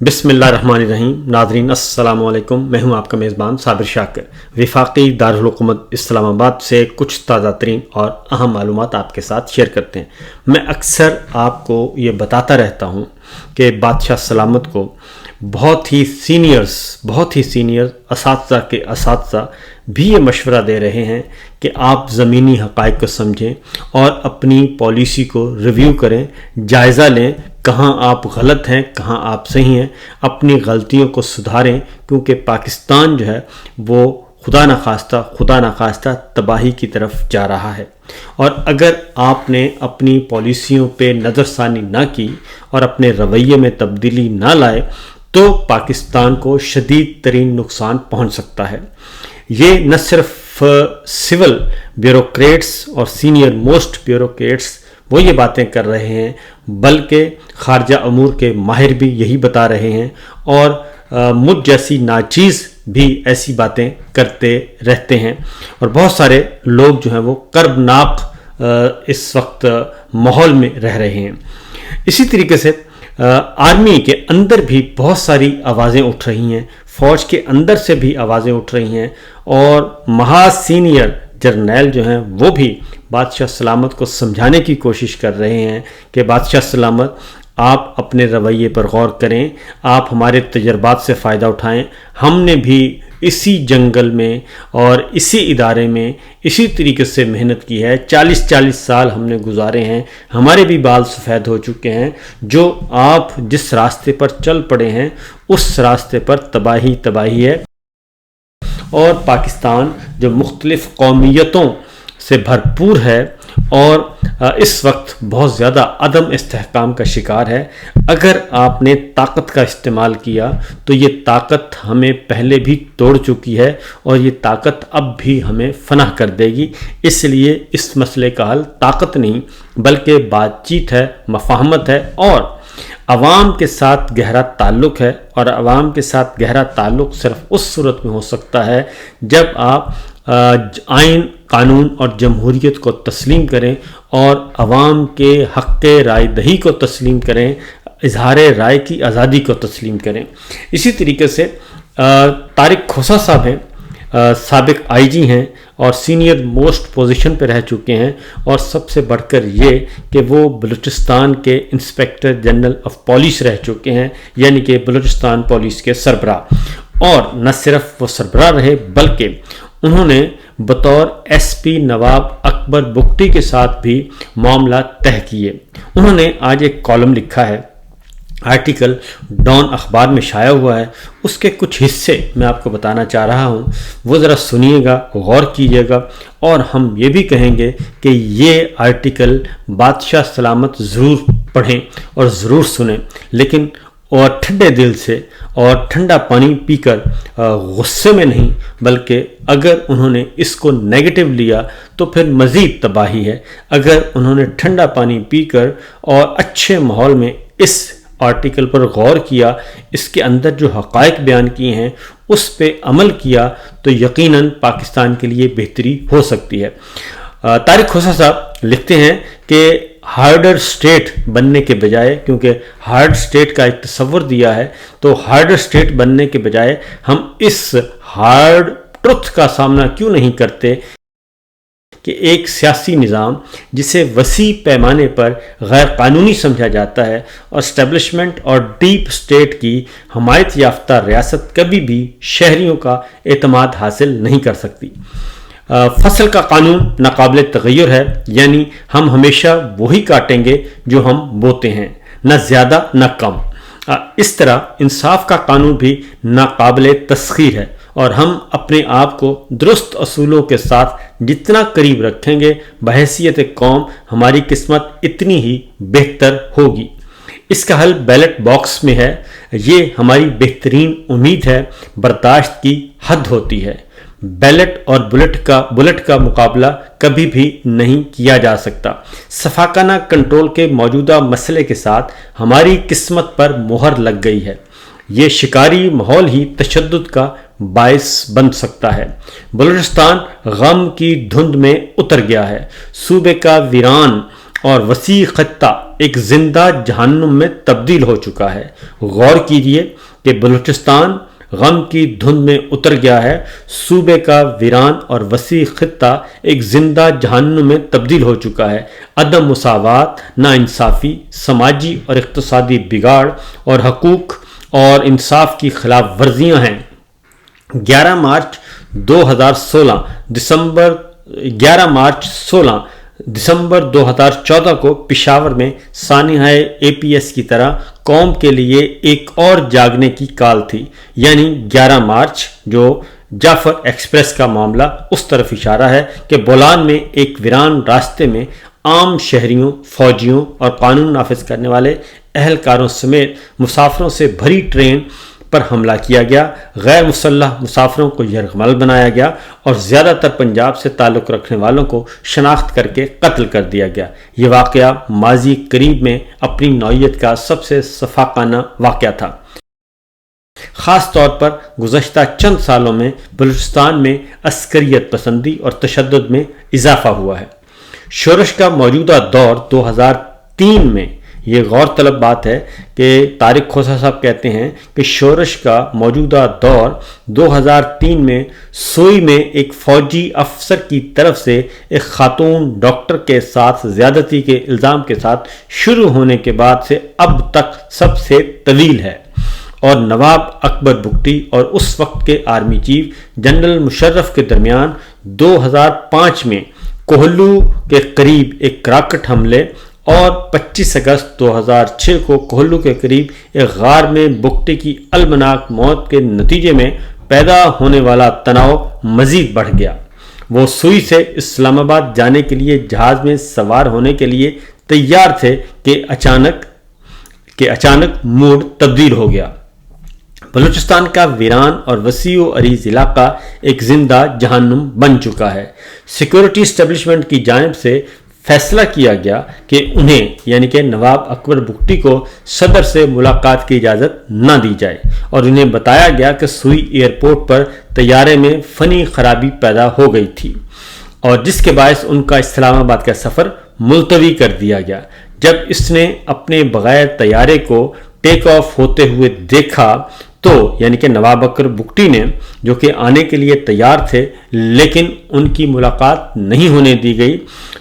بسم اللہ الرحمن الرحیم۔ ناظرین السلام علیکم، میں ہوں آپ کا میزبان صابر شاکر۔ وفاقی دارالحکومت اسلام آباد سے کچھ تازہ ترین اور اہم معلومات آپ کے ساتھ شیئر کرتے ہیں۔ میں اکثر آپ کو یہ بتاتا رہتا ہوں کہ بادشاہ سلامت کو بہت ہی سینئر اساتذہ کے اساتذہ بھی یہ مشورہ دے رہے ہیں کہ آپ زمینی حقائق کو سمجھیں اور اپنی پالیسی کو ریویو کریں، جائزہ لیں، کہاں آپ غلط ہیں، کہاں آپ صحیح ہیں، اپنی غلطیوں کو سدھاریں، کیونکہ پاکستان جو ہے وہ خدا نخواستہ تباہی کی طرف جا رہا ہے۔ اور اگر آپ نے اپنی پالیسیوں پہ نظر ثانی نہ کی اور اپنے رویے میں تبدیلی نہ لائے تو پاکستان کو شدید ترین نقصان پہنچ سکتا ہے۔ یہ نہ صرف سول بیوروکریٹس اور سینئر موسٹ بیوروکریٹس وہ یہ باتیں کر رہے ہیں، بلکہ خارجہ امور کے ماہر بھی یہی بتا رہے ہیں، اور مجھ جیسی ناچیز بھی ایسی باتیں کرتے رہتے ہیں، اور بہت سارے لوگ جو ہیں وہ کربناک اس وقت ماحول میں رہ رہے ہیں۔ اسی طریقے سے آرمی کے اندر بھی بہت ساری آوازیں اٹھ رہی ہیں، فوج کے اندر سے بھی آوازیں اٹھ رہی ہیں، اور محاذ سینئر جرنیل جو ہیں وہ بھی بادشاہ سلامت کو سمجھانے کی کوشش کر رہے ہیں کہ بادشاہ سلامت آپ اپنے رویے پر غور کریں، آپ ہمارے تجربات سے فائدہ اٹھائیں۔ ہم نے بھی اسی جنگل میں اور اسی ادارے میں اسی طریقے سے محنت کی ہے، 40 سال ہم نے گزارے ہیں، ہمارے بھی بال سفید ہو چکے ہیں۔ جو آپ جس راستے پر چل پڑے ہیں اس راستے پر تباہی ہے، اور پاکستان جو مختلف قومیتوں سے بھرپور ہے اور اس وقت بہت زیادہ عدم استحکام کا شکار ہے، اگر آپ نے طاقت کا استعمال کیا تو یہ طاقت ہمیں پہلے بھی توڑ چکی ہے اور یہ طاقت اب بھی ہمیں فنا کر دے گی۔ اس لیے اس مسئلے کا حل طاقت نہیں بلکہ بات چیت ہے، مفاہمت ہے، اور عوام کے ساتھ گہرا تعلق ہے، اور عوام کے ساتھ گہرا تعلق صرف اس صورت میں ہو سکتا ہے جب آپ آئین، قانون اور جمہوریت کو تسلیم کریں اور عوام کے حق رائے دہی کو تسلیم کریں، اظہار رائے کی آزادی کو تسلیم کریں۔ اسی طریقے سے طارق کھوسہ صاحب ہیں، سابق آئی جی ہیں اور سینئر موسٹ پوزیشن پہ رہ چکے ہیں، اور سب سے بڑھ کر یہ کہ وہ بلوچستان کے انسپیکٹر جنرل آف پولیس رہ چکے ہیں، یعنی کہ بلوچستان پولیس کے سربراہ۔ اور نہ صرف وہ سربراہ رہے بلکہ انہوں نے بطور ایس پی نواب اکبر بگٹی کے ساتھ بھی معاملات طے کیے۔ انہوں نے آج ایک کالم لکھا ہے، آرٹیکل ڈان اخبار میں شائع ہوا ہے، اس کے کچھ حصے میں آپ کو بتانا چاہ رہا ہوں، وہ ذرا سنیے گا، غور کیجیے گا، اور ہم یہ بھی کہیں گے کہ یہ آرٹیکل بادشاہ سلامت ضرور پڑھیں اور ضرور سنیں، لیکن اور ٹھنڈے دل سے اور ٹھنڈا پانی پی کر، غصے میں نہیں، بلکہ اگر انہوں نے اس کو نیگیٹو لیا تو پھر مزید تباہی ہے۔ اگر انہوں نے ٹھنڈا پانی پی کر اور اچھے ماحول میں اس آرٹیکل پر غور کیا، اس کے اندر جو حقائق بیان کیے ہیں اس پہ عمل کیا، تو یقیناً پاکستان کے لیے بہتری ہو سکتی ہے۔ طارق کھوسہ صاحب لکھتے ہیں کہ ہارڈر سٹیٹ بننے کے بجائے، کیونکہ ہارڈ سٹیٹ کا ایک تصور دیا ہے، تو ہارڈر سٹیٹ بننے کے بجائے ہم اس ہارڈ ٹروتھ کا سامنا کیوں نہیں کرتے کہ ایک سیاسی نظام جسے وسیع پیمانے پر غیر قانونی سمجھا جاتا ہے، اور اسٹیبلشمنٹ اور ڈیپ سٹیٹ کی حمایت یافتہ ریاست کبھی بھی شہریوں کا اعتماد حاصل نہیں کر سکتی۔ فصل کا قانون ناقابل تغیر ہے، یعنی ہم ہمیشہ وہی کاٹیں گے جو ہم بوتے ہیں، نہ زیادہ نہ کم۔ اس طرح انصاف کا قانون بھی ناقابل تسخیر ہے، اور ہم اپنے آپ کو درست اصولوں کے ساتھ جتنا قریب رکھیں گے بحیثیت قوم، ہماری قسمت اتنی ہی بہتر ہوگی۔ اس کا حل بیلٹ باکس میں ہے، یہ ہماری بہترین امید ہے۔ برداشت کی حد ہوتی ہے، بیلٹ اور بلٹ کا مقابلہ کبھی بھی نہیں کیا جا سکتا۔ شفاقانہ کنٹرول کے موجودہ مسئلے کے ساتھ ہماری قسمت پر مہر لگ گئی ہے۔ یہ شکاری ماحول ہی تشدد کا باعث بن سکتا ہے۔ بلوچستان غم کی دھند میں اتر گیا ہے۔ صوبے کا ویران اور وسیع خطہ ایک زندہ جہنم میں تبدیل ہو چکا ہے۔ غور کیجئے کہ بلوچستان غم کی دھند میں اتر گیا ہے۔ صوبے کا ویران اور وسیع خطہ ایک زندہ جہنم میں تبدیل ہو چکا ہے۔ عدم مساوات، ناانصافی، سماجی اور اقتصادی بگاڑ اور حقوق اور انصاف کی خلاف ورزیاں ہیں۔ 11 مارچ 2014 کو پشاور میں سانحہ APS کی طرح قوم کے لیے ایک اور جاگنے کی کال تھی، یعنی 11 مارچ جو جعفر ایکسپریس کا معاملہ اس طرف اشارہ ہے کہ بولان میں ایک ویران راستے میں عام شہریوں، فوجیوں اور قانون نافذ کرنے والے اہلکاروں سمیت مسافروں سے بھری ٹرین پر حملہ کیا گیا۔ غیر مسلح مسافروں کو یرغمال بنایا گیا اور زیادہ تر پنجاب سے تعلق رکھنے والوں کو شناخت کر کے قتل کر دیا گیا۔ یہ واقعہ ماضی قریب میں اپنی نوعیت کا سب سے سفاکانہ واقعہ تھا۔ خاص طور پر گزشتہ چند سالوں میں بلوچستان میں عسکریت پسندی اور تشدد میں اضافہ ہوا ہے۔ شورش کا موجودہ دور 2003 میں، یہ غور طلب بات ہے کہ طارق کھوسہ صاحب کہتے ہیں کہ شورش کا موجودہ دور 2003 میں سوئی میں ایک فوجی افسر کی طرف سے ایک خاتون ڈاکٹر کے ساتھ زیادتی کے الزام کے ساتھ شروع ہونے کے بعد سے اب تک سب سے طویل ہے، اور نواب اکبر بگٹی اور اس وقت کے آرمی چیف جنرل مشرف کے درمیان 2005 میں کوہلو کے قریب ایک راکٹ حملے اور 25 اگست 2006 کو کوہلو کے قریب ایک غار میں بگٹی کی المناک موت کے نتیجے میں پیدا ہونے والا تناؤ مزید بڑھ گیا۔ وہ سوئی سے اسلام آباد جانے کے لیے جہاز میں سوار ہونے کے لیے تیار تھے کہ اچانک موڈ تبدیل ہو گیا۔ بلوچستان کا ویران اور وسیع و عریض علاقہ ایک زندہ جہنم بن چکا ہے۔ سیکورٹی اسٹیبلشمنٹ کی جانب سے فیصلہ کیا گیا کہ انہیں یعنی کہ نواب اکبر بگٹی کو صدر سے ملاقات کی اجازت نہ دی جائے، اور انہیں بتایا گیا کہ سوئی ایئرپورٹ پر طیارے میں فنی خرابی پیدا ہو گئی تھی، اور جس کے باعث ان کا اسلام آباد کا سفر ملتوی کر دیا گیا۔ جب اس نے اپنے بغیر طیارے کو ٹیک آف ہوتے ہوئے دیکھا تو یعنی کہ نواب اکبر بگٹی نے، جو کہ آنے کے لیے تیار تھے لیکن ان کی ملاقات نہیں ہونے دی گئی،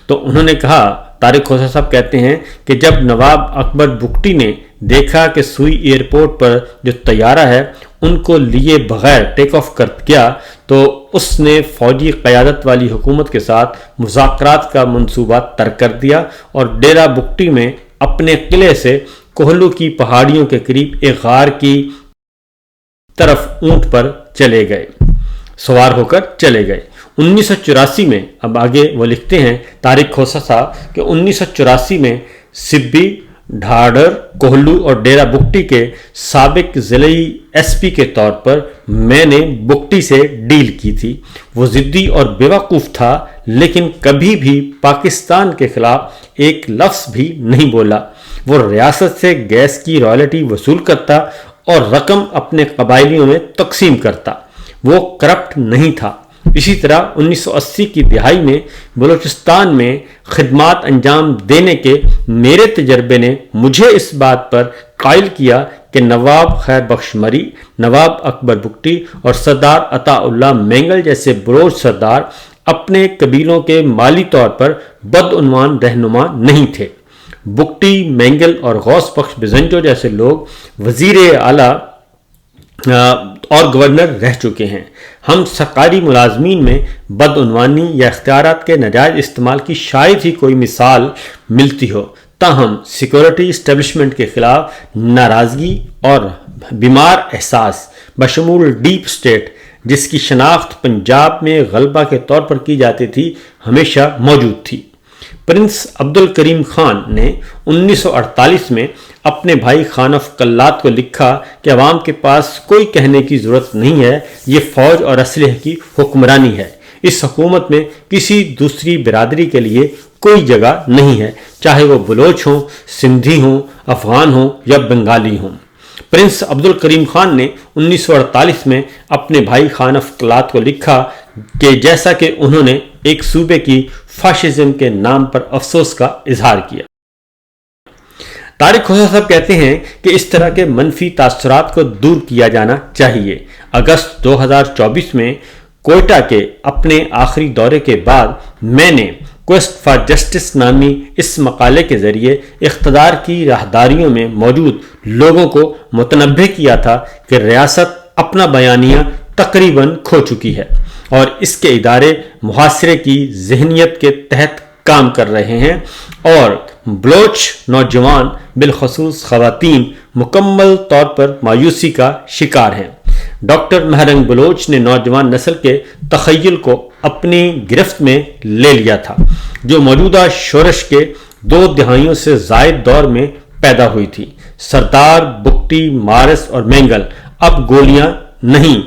تو انہوں نے کہا، طارق کھوسہ صاحب کہتے ہیں کہ جب نواب اکبر بگٹی نے دیکھا کہ سوئی ایئرپورٹ پر جو طیارہ ہے ان کو لیے بغیر ٹیک آف کر گیا، تو اس نے فوجی قیادت والی حکومت کے ساتھ مذاکرات کا منصوبہ ترک کر دیا اور ڈیرہ بگٹی میں اپنے قلعے سے کوہلو کی پہاڑیوں کے قریب ایک غار کی طرف اونٹ پر چلے گئے، سوار ہو کر چلے گئے۔ 1984 میں، اب آگے وہ لکھتے ہیں طارق کھوسہ صاحب کہ 1984 میں سبی، ڈھاڈر، کوہلو اور ڈیرہ بگٹی کے سابق ضلعی SP کے طور پر میں نے بگٹی سے ڈیل کی تھی۔ وہ ضدی اور بیوقوف تھا لیکن کبھی بھی پاکستان کے خلاف ایک لفظ بھی نہیں بولا۔ وہ ریاست سے گیس کی رائلٹی وصول کرتا اور رقم اپنے قبائلیوں میں تقسیم کرتا۔ وہ کرپٹ نہیں تھا۔ اسی طرح 1980 کی دہائی میں بلوچستان میں خدمات انجام دینے کے میرے تجربے نے مجھے اس بات پر قائل کیا کہ نواب خیر بخش مری، نواب اکبر بگٹی اور سردار عطا اللہ مینگل جیسے بلوچ سردار اپنے قبیلوں کے مالی طور پر بدعنوان رہنما نہیں تھے۔ بگٹی، مینگل اور غوث بخش بزنجو جیسے لوگ وزیر اعلیٰ اور گورنر رہ چکے ہیں۔ ہم سرکاری ملازمین میں بدعنوانی یا اختیارات کے ناجائز استعمال کی شاید ہی کوئی مثال ملتی ہو، تاہم سیکورٹی اسٹیبلشمنٹ کے خلاف ناراضگی اور بیمار احساس بشمول ڈیپ اسٹیٹ، جس کی شناخت پنجاب میں غلبہ کے طور پر کی جاتی تھی، ہمیشہ موجود تھی۔ پرنس عبد الکریم خان نے 1948 میں اپنے بھائی خان آف کلات کو لکھا کہ عوام کے پاس کوئی کہنے کی ضرورت نہیں ہے، یہ فوج اور اسلحے کی حکمرانی ہے، اس حکومت میں کسی دوسری برادری کے لیے کوئی جگہ نہیں ہے، چاہے وہ بلوچ ہوں، سندھی ہوں، افغان ہوں یا بنگالی ہوں۔ پرنس عبد الکریم خان نے 1948 میں اپنے بھائی خان آف کلات کو لکھا کہ جیسا کہ انہوں نے ایک صوبے کی فاشزم کے نام پر افسوس کا اظہار کیا۔ طارق کھوسا صاحب کہتے ہیں کہ اس طرح کے منفی تاثرات کو دور کیا جانا چاہیے۔ اگست 2024 میں کوئٹہ کے اپنے آخری دورے کے بعد میں نے کویسٹ فار جسٹس نامی اس مقالے کے ذریعے اقتدار کی راہداریوں میں موجود لوگوں کو متنبہ کیا تھا کہ ریاست اپنا بیانیہ تقریباً کھو چکی ہے اور اس کے ادارے محاصرے کی ذہنیت کے تحت کام کر رہے ہیں اور بلوچ نوجوان بالخصوص خواتین مکمل طور پر مایوسی کا شکار ہیں۔ ڈاکٹر مہرنگ بلوچ نے نوجوان نسل کے تخیل کو اپنی گرفت میں لے لیا تھا، جو موجودہ شورش کے 2 دہائیوں سے زائد دور میں پیدا ہوئی تھی۔ سردار، بگٹی، مارس اور مینگل اب گولیاں نہیں۔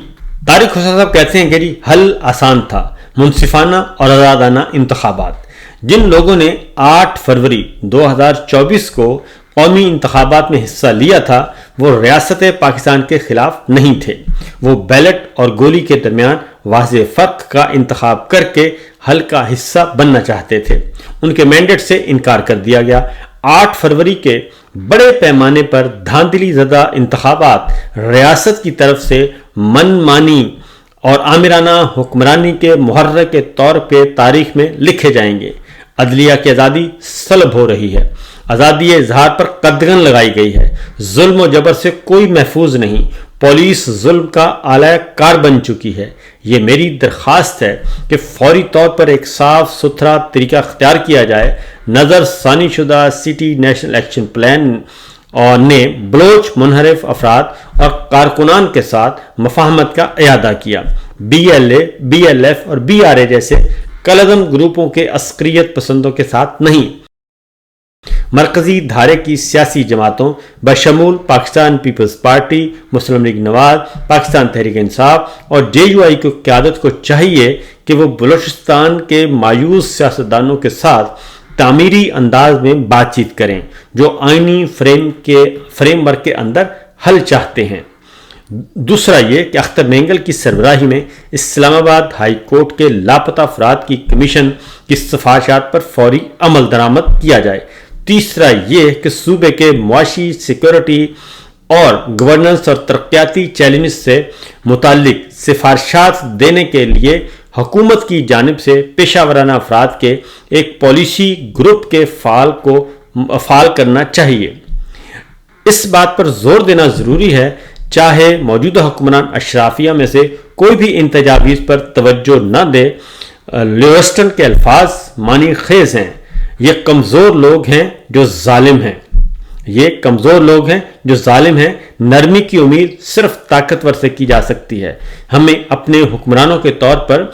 طارق کھوسا صاحب کہتے ہیں کہ حل آسان تھا، منصفانہ اور آزادانہ انتخابات۔ جن لوگوں نے 8 فروری 2024 کو قومی انتخابات میں حصہ لیا تھا وہ ریاست پاکستان کے خلاف نہیں تھے، وہ بیلٹ اور گولی کے درمیان واضح فرق کا انتخاب کر کے حل کا حصہ بننا چاہتے تھے۔ ان کے مینڈیٹ سے انکار کر دیا گیا۔ 8 فروری کے بڑے پیمانے پر دھاندلی زدہ انتخابات ریاست کی طرف سے من مانی اور آمرانہ حکمرانی کے محرک کے طور پہ تاریخ میں لکھے جائیں گے۔ عدلیہ کی آزادی سلب ہو رہی ہے، آزادی اظہار پر قدغن لگائی گئی ہے، ظلم و جبر سے کوئی محفوظ نہیں، پولیس ظلم کا آلہ کار بن چکی ہے۔ یہ میری درخواست ہے کہ فوری طور پر ایک صاف ستھرا طریقہ اختیار کیا جائے۔ نظر ثانی شدہ سٹی نیشنل ایکشن پلان نے بلوچ منحرف افراد اور کارکنان کے ساتھ مفاہمت کا اعادہ کیا۔ BLA، BLF اور BRA جیسے کلعدم گروپوں کے عسکریت پسندوں کے ساتھ نہیں۔ مرکزی دھارے کی سیاسی جماعتوں بشمول پاکستان پیپلز پارٹی، مسلم لیگ نواز، پاکستان تحریک انصاف اور JUI کی قیادت کو چاہیے کہ وہ بلوچستان کے مایوس سیاستدانوں کے ساتھ تعمیری انداز میں بات چیت کریں، جو آئینی فریم ورک کے اندر حل چاہتے ہیں۔ دوسرا یہ کہ اختر مینگل کی سربراہی میں اسلام آباد ہائی کورٹ کے لاپتہ افراد کی کمیشن کی سفارشات پر فوری عمل درآمد کیا جائے۔ تیسرا یہ کہ صوبے کے معاشی، سیکورٹی اور گورننس اور ترقیاتی چیلنجز سے متعلق سفارشات دینے کے لیے حکومت کی جانب سے پیشہ ورانہ افراد کے ایک پالیسی گروپ کے فعال کرنا چاہیے۔ اس بات پر زور دینا ضروری ہے چاہے موجودہ حکمران اشرافیہ میں سے کوئی بھی ان تجاویز پر توجہ نہ دے۔ لیوسٹن کے الفاظ معنی خیز ہیں، یہ کمزور لوگ ہیں جو ظالم ہیں، یہ کمزور لوگ ہیں جو ظالم ہیں۔ نرمی کی امید صرف طاقتور سے کی جا سکتی ہے۔ ہمیں اپنے حکمرانوں کے طور پر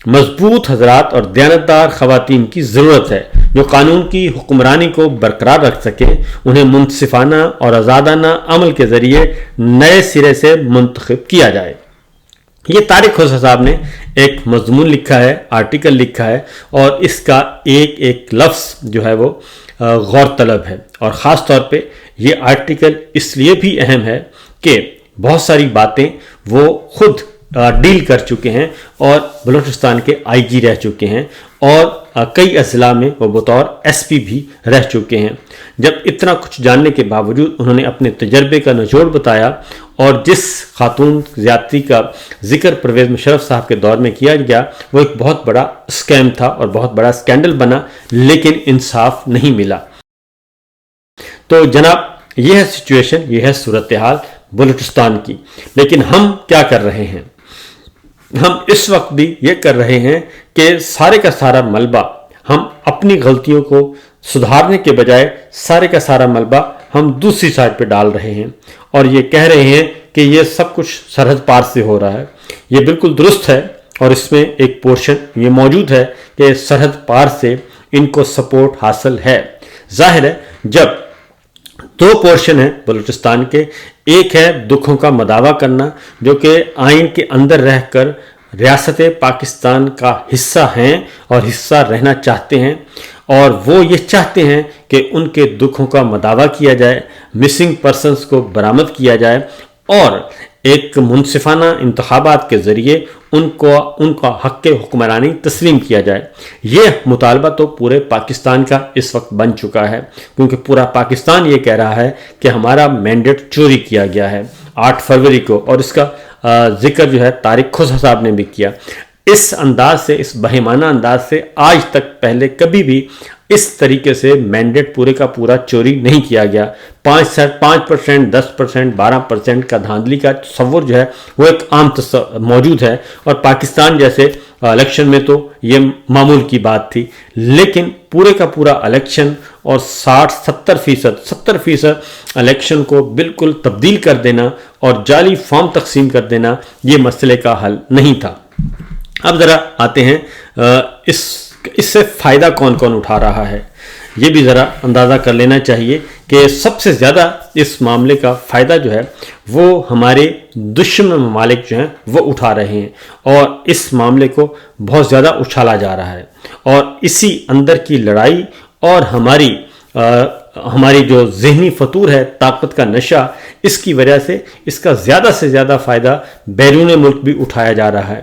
مضبوط حضرات اور دیانتدار خواتین کی ضرورت ہے جو قانون کی حکمرانی کو برقرار رکھ سکیں۔ انہیں منصفانہ اور آزادانہ عمل کے ذریعے نئے سرے سے منتخب کیا جائے۔ یہ طارق کھوسا صاحب نے ایک مضمون لکھا ہے، آرٹیکل لکھا ہے، اور اس کا ایک ایک لفظ جو ہے وہ غور طلب ہے، اور خاص طور پہ یہ آرٹیکل اس لیے بھی اہم ہے کہ بہت ساری باتیں وہ خود ڈیل کر چکے ہیں اور بلوچستان کے IG رہ چکے ہیں اور کئی اضلاع میں وہ بطور SP بھی رہ چکے ہیں۔ جب اتنا کچھ جاننے کے باوجود انہوں نے اپنے تجربے کا نچوڑ بتایا، اور جس خاتون زیادتی کا ذکر پرویز مشرف صاحب کے دور میں کیا گیا وہ ایک بہت بڑا اسکیم تھا اور بہت بڑا اسکینڈل بنا، لیکن انصاف نہیں ملا۔ تو جناب یہ ہے سچویشن، یہ ہے صورتحال بلوچستان کی۔ لیکن ہم کیا کر رہے ہیں؟ ہم اس وقت بھی یہ کر رہے ہیں کہ سارے کا سارا ملبہ ہم اپنی غلطیوں کو سدھارنے کے بجائے سارے کا سارا ملبہ ہم دوسری سائڈ پہ ڈال رہے ہیں اور یہ کہہ رہے ہیں کہ یہ سب کچھ سرحد پار سے ہو رہا ہے۔ یہ بالکل درست ہے، اور اس میں ایک پورشن یہ موجود ہے کہ سرحد پار سے ان کو سپورٹ حاصل ہے۔ ظاہر ہے جب 2 پورشن ہیں بلوچستان کے، ایک ہے دکھوں کا مداوع کرنا جو کہ آئین کے اندر رہ کر ریاست پاکستان کا حصہ ہیں اور حصہ رہنا چاہتے ہیں، اور وہ یہ چاہتے ہیں کہ ان کے دکھوں کا مداوع کیا جائے، مسنگ پرسنز کو برآمد کیا جائے، اور ایک منصفانہ انتخابات کے ذریعے ان کا حق حکمرانی تسلیم کیا جائے۔ یہ مطالبہ تو پورے پاکستان کا اس وقت بن چکا ہے، کیونکہ پورا پاکستان یہ کہہ رہا ہے کہ ہمارا مینڈیٹ چوری کیا گیا ہے 8 فروری کو، اور اس کا ذکر جو ہے طارق خزہ صاحب نے بھی کیا۔ اس انداز سے، اس بہیمانہ انداز سے آج تک پہلے کبھی بھی اس طریقے سے مینڈیٹ پورے کا پورا چوری نہیں کیا گیا۔ 5%، 10%، 12% کا دھاندلی کا تصور جو ہے وہ ایک عام موجود ہے، اور پاکستان جیسے الیکشن میں تو یہ معمول کی بات تھی، لیکن پورے کا پورا الیکشن اور 70% الیکشن کو بالکل تبدیل کر دینا اور جعلی فارم تقسیم کر دینا یہ مسئلے کا حل نہیں تھا۔ اب ذرا آتے ہیں اس سے فائدہ کون کون اٹھا رہا ہے، یہ بھی ذرا اندازہ کر لینا چاہیے کہ سب سے زیادہ اس معاملے کا فائدہ جو ہے وہ ہمارے دشمن ممالک جو ہیں وہ اٹھا رہے ہیں، اور اس معاملے کو بہت زیادہ اچھالا جا رہا ہے، اور اسی اندر کی لڑائی اور ہماری جو ذہنی فطور ہے، طاقت کا نشہ، اس کی وجہ سے اس کا زیادہ سے زیادہ فائدہ بیرون ملک بھی اٹھایا جا رہا ہے۔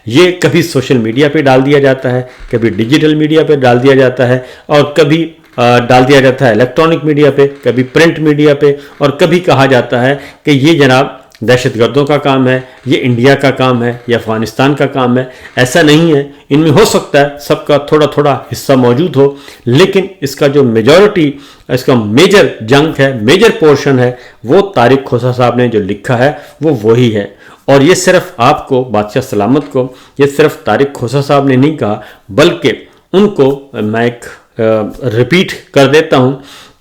یہ کبھی سوشل میڈیا پہ ڈال دیا جاتا ہے، کبھی ڈیجیٹل میڈیا پہ ڈال دیا جاتا ہے، اور کبھی ڈال دیا جاتا ہے الیکٹرانک میڈیا پہ، کبھی پرنٹ میڈیا پہ، اور کبھی کہا جاتا ہے کہ یہ جناب دہشت گردوں کا کام ہے، یہ انڈیا کا کام ہے، یہ افغانستان کا کام ہے۔ ایسا نہیں ہے، ان میں ہو سکتا ہے سب کا تھوڑا تھوڑا حصہ موجود ہو، لیکن اس کا جو میجورٹی، اس کا میجر جنگ ہے، میجر پورشن ہے، وہ طارق خزہ صاحب نے جو لکھا ہے وہ وہی ہے۔ اور یہ صرف آپ کو، بادشاہ سلامت کو، یہ صرف طارق خزہ صاحب نے نہیں کہا، بلکہ ان کو میں ایک ریپیٹ کر دیتا ہوں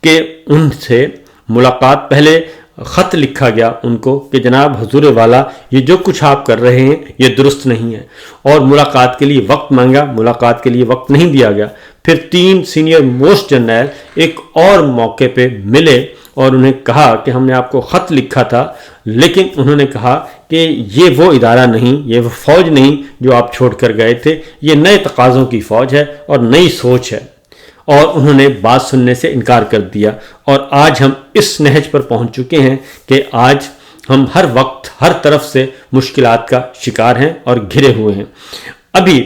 کہ ان سے ملاقات، پہلے خط لکھا گیا ان کو کہ جناب حضور والا یہ جو کچھ آپ کر رہے ہیں یہ درست نہیں ہے، اور ملاقات کے لیے وقت مانگا، ملاقات کے لیے وقت نہیں دیا گیا۔ پھر 3 سینئر موسٹ جرنیل ایک اور موقع پہ ملے اور انہیں کہا کہ ہم نے آپ کو خط لکھا تھا، لیکن انہوں نے کہا کہ یہ وہ ادارہ نہیں، یہ وہ فوج نہیں جو آپ چھوڑ کر گئے تھے، یہ نئے تقاضوں کی فوج ہے اور نئی سوچ ہے، اور انہوں نے بات سننے سے انکار کر دیا۔ اور آج ہم اس نہج پر پہنچ چکے ہیں کہ آج ہم ہر وقت ہر طرف سے مشکلات کا شکار ہیں اور گھرے ہوئے ہیں۔ ابھی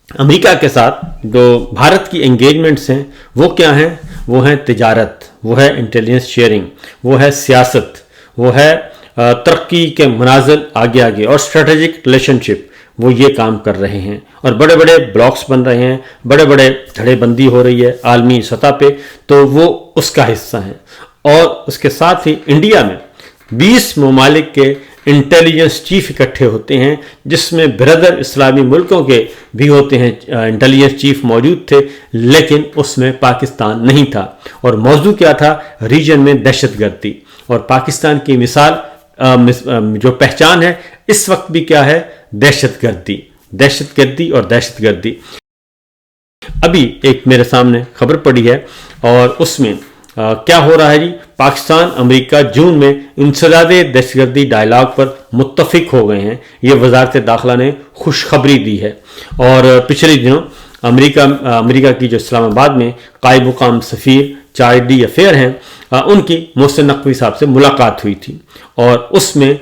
امریکہ کے ساتھ جو بھارت کی انگیجمنٹس ہیں وہ کیا ہیں؟ وہ ہیں تجارت، وہ ہے انٹیلیجنس شیئرنگ، وہ ہے سیاست، وہ ہے ترقی کے منازل آگے آگے، اور اسٹریٹجک ریلیشن شپ، وہ یہ کام کر رہے ہیں، اور بڑے بڑے بلاکس بن رہے ہیں، بڑے بڑے دھڑے بندی ہو رہی ہے عالمی سطح پہ، تو وہ اس کا حصہ ہیں۔ اور اس کے ساتھ ہی انڈیا میں 20 ممالک کے انٹیلیجنس چیف اکٹھے ہوتے ہیں، جس میں بردر اسلامی ملکوں کے بھی ہوتے ہیں، انٹیلیجنس چیف موجود تھے، لیکن اس میں پاکستان نہیں تھا، اور موضوع کیا تھا؟ ریجن میں دہشت گردی۔ اور پاکستان کی مثال، جو پہچان ہے اس وقت بھی کیا ہے؟ دہشت گردی، دہشت گردی اور دہشت گردی۔ ابھی ایک میرے سامنے خبر پڑی ہے، اور اس میں کیا ہو رہا ہے جی؟ پاکستان امریکہ جون میں انسداد دہشت گردی ڈائلاگ پر متفق ہو گئے ہیں، یہ وزارت داخلہ نے خوشخبری دی ہے۔ اور پچھلے دنوں امریکہ کی جو اسلام آباد میں قائم مقام سفیر چارلی افیئر ہیں، ان کی محسن نقوی صاحب سے ملاقات ہوئی تھی، اور اس میں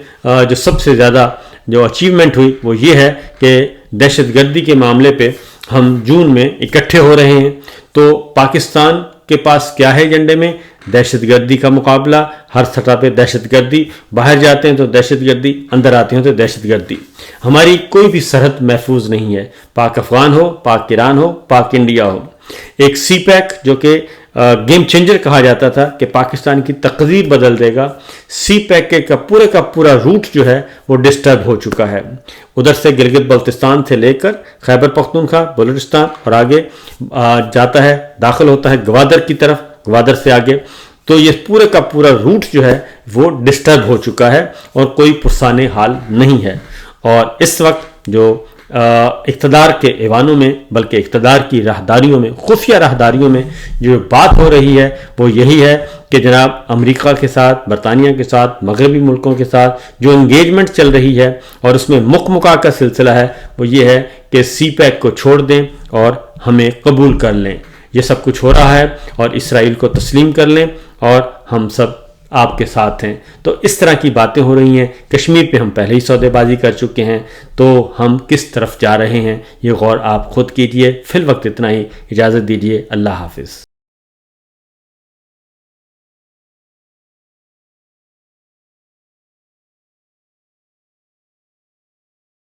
جو سب سے زیادہ جو اچیومنٹ ہوئی وہ یہ ہے کہ دہشت گردی کے معاملے پہ ہم جون میں اکٹھے ہو رہے ہیں۔ تو پاکستان کے پاس کیا ہے ایجنڈے میں؟ دہشت گردی کا مقابلہ، ہر سطح پہ دہشت گردی، باہر جاتے ہیں تو دہشت گردی، اندر آتے ہیں تو دہشت گردی۔ ہماری کوئی بھی سرحد محفوظ نہیں ہے، پاک افغان ہو، پاک ایران ہو، پاک انڈیا ہو۔ ایک سی پیک جو کہ گیم چینجر کہا جاتا تھا کہ پاکستان کی تقدیر بدل دے گا، سی پیک کا پورا روٹ جو ہے وہ ڈسٹرب ہو چکا ہے۔ ادھر سے گلگت بلتستان سے لے کر خیبر پختونخوا، بلوچستان، اور آگے جاتا ہے، داخل ہوتا ہے گوادر کی طرف، گوادر سے آگے، تو یہ پورے کا پورا روٹ جو ہے وہ ڈسٹرب ہو چکا ہے، اور کوئی پرسان حال نہیں ہے۔ اور اس وقت جو اقتدار کے ایوانوں میں، بلکہ اقتدار کی راہداریوں میں، خفیہ راہداریوں میں جو بات ہو رہی ہے وہ یہی ہے کہ جناب امریکہ کے ساتھ، برطانیہ کے ساتھ، مغربی ملکوں کے ساتھ جو انگیجمنٹ چل رہی ہے، اور اس میں مکہ کا سلسلہ ہے، وہ یہ ہے کہ سی پیک کو چھوڑ دیں اور ہمیں قبول کر لیں۔ یہ سب کچھ ہو رہا ہے، اور اسرائیل کو تسلیم کر لیں، اور ہم سب آپ کے ساتھ ہیں. تو اس طرح کی باتیں ہو رہی ہیں. کشمیر پہ ہم پہلے ہی سودے بازی کر چکے ہیں، تو ہم کس طرف جا رہے ہیں یہ غور آپ خود کیجئے. فی الوقت اتنا ہی، اجازت دیجئے. اللہ حافظ.